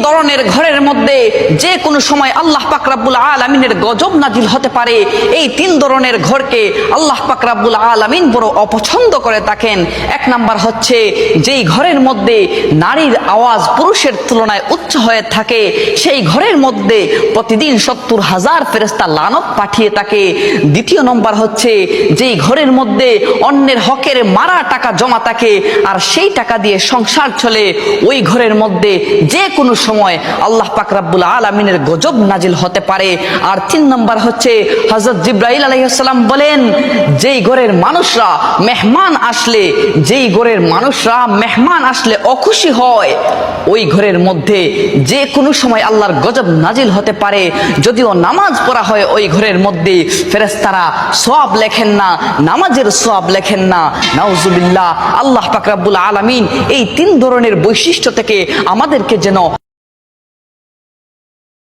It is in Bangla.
ধরনের ঘরের মধ্যে যে কোনো সময় আল্লাহ পাক রব্বুল আলামিনের গজব নাজিল হতে পারে। এই 3 ধরনের ঘরকে আল্লাহ পাক রব্বুল আলামিন বড় অপছন্দ করে থাকেন। এক নাম্বার হচ্ছে যেই ঘরের মধ্যে নারীর আওয়াজ পুরুষের তুলনায় উচ্চ হয়ে থাকে, সেই ঘরের মধ্যে প্রতিদিন 70,000 ফেরেশতা লানত পাঠিয়ে থাকে। দ্বিতীয় নম্বর হচ্ছে যেই ঘরের মধ্যে অন্যের হকের মারা টাকা জমা থাকে আর সেই টাকা দিয়ে সংসার চলে, ওই ঘরের মধ্যে যে কোনো সময় আল্লাহ পাক রব্বুল আলামিনের গজব নাজিল হতে পারে। আর 3 নম্বর হচ্ছে হযরত জিবরাইল আলাইহিস সালাম বলেন, যেই ঘরের মানুষরা মেহমান আসলে অখুশি হয়, ওই ঘরের মধ্যে যে কোনো সময় আল্লাহর গজব নাজিল হতে পারে। যদিও নামাজ পড়া হয় ওই ঘরের মধ্যে, ফেরেশতারা সওয়াব লেখেন না, নামাজের সওয়াব লেখেন না। নাউজুবিল্লাহ। আল্লাহ পাক রব্বুল আলামিন এই 3 ধরনের বৈশিষ্ট্য থেকে আমাদেরকে যেন